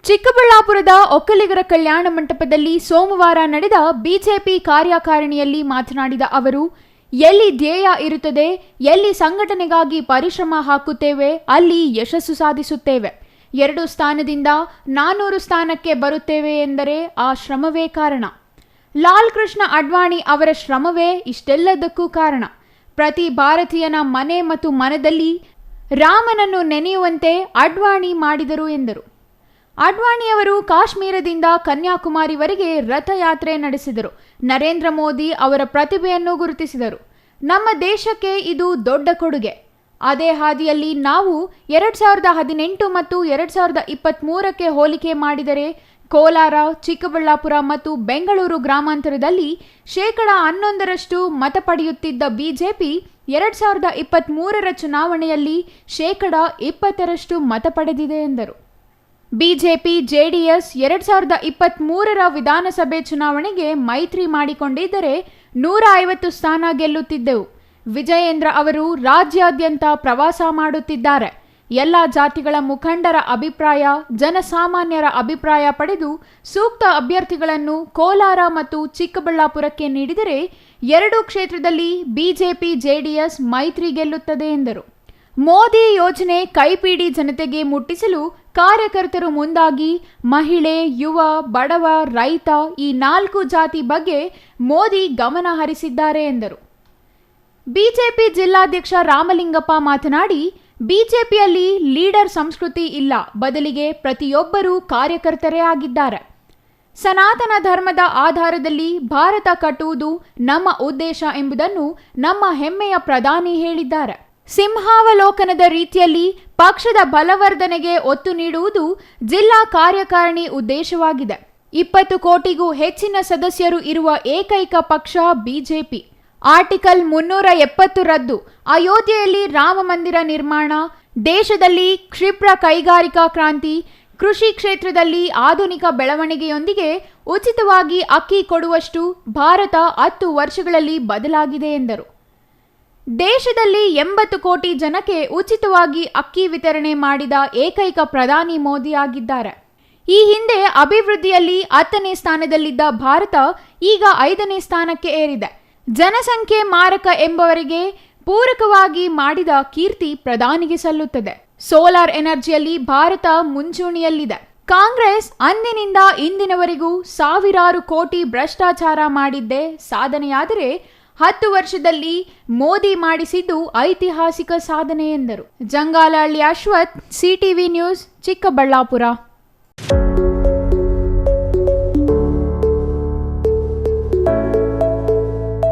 ಚಿಕ್ಕಬಳ್ಳಾಪುರದ ಒಕ್ಕಲಿಗರ ಕಲ್ಯಾಣ ಮಂಟಪದಲ್ಲಿ ಸೋಮವಾರ ನಡೆದ ಬಿಜೆಪಿ ಕಾರ್ಯಕಾರಿಣಿಯಲ್ಲಿ ಮಾತನಾಡಿದ ಅವರು, ಎಲ್ಲಿ ಧ್ಯೇಯ ಇರುತ್ತದೆ, ಎಲ್ಲಿ ಸಂಘಟನೆಗಾಗಿ ಪರಿಶ್ರಮ ಹಾಕುತ್ತೇವೆ, ಅಲ್ಲಿ ಯಶಸ್ಸು ಸಾಧಿಸುತ್ತೇವೆ. 2 ಸ್ಥಾನದಿಂದ 400 ಸ್ಥಾನಕ್ಕೆ ಬರುತ್ತೇವೆ ಎಂದರೆ ಆ ಶ್ರಮವೇ ಕಾರಣ. ಲಾಲ್ ಕೃಷ್ಣ ಅಡ್ವಾಣಿ ಅವರ ಶ್ರಮವೇ ಇಷ್ಟೆಲ್ಲದಕ್ಕೂ ಕಾರಣ. ಪ್ರತಿ ಭಾರತೀಯನ ಮನೆ ಮತ್ತು ಮನದಲ್ಲಿ ರಾಮನನ್ನು ನೆನೆಯುವಂತೆ ಅಡ್ವಾಣಿ ಮಾಡಿದರು ಎಂದರು. ಅಡ್ವಾಣಿಯವರು ಕಾಶ್ಮೀರದಿಂದ ಕನ್ಯಾಕುಮಾರಿವರೆಗೆ ರಥಯಾತ್ರೆ ನಡೆಸಿದರು. ನರೇಂದ್ರ ಮೋದಿ ಅವರ ಪ್ರತಿಭೆಯನ್ನು ಗುರುತಿಸಿದರು. ನಮ್ಮ ದೇಶಕ್ಕೆ ಇದು ದೊಡ್ಡ ಕೊಡುಗೆ. ಅದೇ ಹಾದಿಯಲ್ಲಿ ನಾವು 2018 ಮತ್ತು 2023ಕ್ಕೆ ಹೋಲಿಕೆ ಮಾಡಿದರೆ ಕೋಲಾರ, ಚಿಕ್ಕಬಳ್ಳಾಪುರ ಮತ್ತು ಬೆಂಗಳೂರು ಗ್ರಾಮಾಂತರದಲ್ಲಿ 11% ಮತ ಪಡೆಯುತ್ತಿದ್ದ ಬಿಜೆಪಿ 2023ರ ಚುನಾವಣೆಯಲ್ಲಿ 20% ಮತ ಪಡೆದಿದೆ ಎಂದರು. ಬಿಜೆಪಿ ಜೆಡಿಎಸ್ 2023ರ ವಿಧಾನಸಭೆ ಚುನಾವಣೆಗೆ ಮೈತ್ರಿ ಮಾಡಿಕೊಂಡಿದ್ದರೆ 150 ಸ್ಥಾನ ಗೆಲ್ಲುತ್ತಿದ್ದೆವು. ವಿಜಯೇಂದ್ರ ಅವರು ರಾಜ್ಯಾದ್ಯಂತ ಪ್ರವಾಸ ಮಾಡುತ್ತಿದ್ದಾರೆ. ಎಲ್ಲ ಜಾತಿಗಳ ಮುಖಂಡರ ಅಭಿಪ್ರಾಯ, ಜನಸಾಮಾನ್ಯರ ಅಭಿಪ್ರಾಯ ಪಡೆದು ಸೂಕ್ತ ಅಭ್ಯರ್ಥಿಗಳನ್ನು ಕೋಲಾರ ಮತ್ತು ಚಿಕ್ಕಬಳ್ಳಾಪುರಕ್ಕೆ ನೀಡಿದರೆ 2 ಕ್ಷೇತ್ರದಲ್ಲಿ ಬಿಜೆಪಿ ಜೆಡಿಎಸ್ ಮೈತ್ರಿ ಗೆಲ್ಲುತ್ತದೆ ಎಂದರು. ಮೋದಿ ಯೋಜನೆ ಕೈಪಿಡಿ ಜನತೆಗೆ ಮುಟ್ಟಿಸಲು ಕಾರ್ಯಕರ್ತರು ಮುಂದಾಗಿ ಮಹಿಳೆ, ಯುವ, ಬಡವ, ರೈತ ಈ 4 ಜಾತಿ ಬಗ್ಗೆ ಮೋದಿ ಗಮನ ಹರಿಸಿದ್ದಾರೆ ಎಂದರು. ಬಿಜೆಪಿ ಜಿಲ್ಲಾಧ್ಯಕ್ಷ ರಾಮಲಿಂಗಪ್ಪ ಮಾತನಾಡಿ, ಬಿಜೆಪಿಯಲ್ಲಿ ಲೀಡರ್ ಸಂಸ್ಕೃತಿ ಇಲ್ಲ, ಬದಲಿಗೆ ಪ್ರತಿಯೊಬ್ಬರೂ ಕಾರ್ಯಕರ್ತರೇ ಆಗಿದ್ದಾರೆ. ಸನಾತನ ಧರ್ಮದ ಆಧಾರದಲ್ಲಿ ಭಾರತ ಕಟ್ಟುವುದು ನಮ್ಮ ಉದ್ದೇಶ ಎಂಬುದನ್ನು ನಮ್ಮ ಹೆಮ್ಮೆಯ ಪ್ರಧಾನಿ ಹೇಳಿದ್ದಾರೆ. ಸಿಂಹಾವಲೋಕನದ ರೀತಿಯಲ್ಲಿ ಪಕ್ಷದ ಬಲವರ್ಧನೆಗೆ ಒತ್ತು ನೀಡುವುದು ಜಿಲ್ಲಾ ಕಾರ್ಯಕಾರಿಣಿ ಉದ್ದೇಶವಾಗಿದೆ. 20 ಕೋಟಿಗೂ ಹೆಚ್ಚಿನ ಸದಸ್ಯರು ಇರುವ ಏಕೈಕ ಪಕ್ಷ ಬಿಜೆಪಿ. ಆರ್ಟಿಕಲ್ 370 ರದ್ದು, ಅಯೋಧ್ಯೆಯಲ್ಲಿ ರಾಮ ಮಂದಿರ ನಿರ್ಮಾಣ, ದೇಶದಲ್ಲಿ ಕ್ಷಿಪ್ರ ಕೈಗಾರಿಕಾ ಕ್ರಾಂತಿ, ಕೃಷಿ ಕ್ಷೇತ್ರದಲ್ಲಿ ಆಧುನಿಕ ಬೆಳವಣಿಗೆಯೊಂದಿಗೆ ಉಚಿತವಾಗಿ ಅಕ್ಕಿ ಕೊಡುವಷ್ಟು ಭಾರತ 10 ವರ್ಷಗಳಲ್ಲಿ ಬದಲಾಗಿದೆ ಎಂದರು. ದೇಶದಲ್ಲಿ 80 ಕೋಟಿ ಜನಕ್ಕೆ ಉಚಿತವಾಗಿ ಅಕ್ಕಿ ವಿತರಣೆ ಮಾಡಿದ ಏಕೈಕ ಪ್ರಧಾನಿ ಮೋದಿ ಆಗಿದ್ದಾರೆ. ಈ ಹಿಂದೆ ಅಭಿವೃದ್ಧಿಯಲ್ಲಿ 10ನೇ ಸ್ಥಾನದಲ್ಲಿದ್ದ ಭಾರತ ಈಗ 5ನೇ ಸ್ಥಾನಕ್ಕೆ ಏರಿದೆ. ಜನಸಂಖ್ಯೆ ಮಾರಕ ಎಂಬವರಿಗೆ ಪೂರಕವಾಗಿ ಮಾಡಿದ ಕೀರ್ತಿ ಪ್ರಧಾನಿಗೆ ಸಲ್ಲುತ್ತದೆ. ಸೋಲಾರ್ ಎನರ್ಜಿಯಲ್ಲಿ ಭಾರತ ಮುಂಚೂಣಿಯಲ್ಲಿದೆ. ಕಾಂಗ್ರೆಸ್ ಅಂದಿನಿಂದ ಇಂದಿನವರೆಗೂ ಸಾವಿರಾರು ಕೋಟಿ ಭ್ರಷ್ಟಾಚಾರ ಮಾಡಿದ್ದೇ ಸಾಧನೆಯಾದರೆ 10 ವರ್ಷದಲ್ಲಿ ಮೋದಿ ಮಾಡಿಸಿದ್ದು ಐತಿಹಾಸಿಕ ಸಾಧನೆ ಎಂದರು. Jangalahalli Ashwath, CTV news, Chikkaballapur.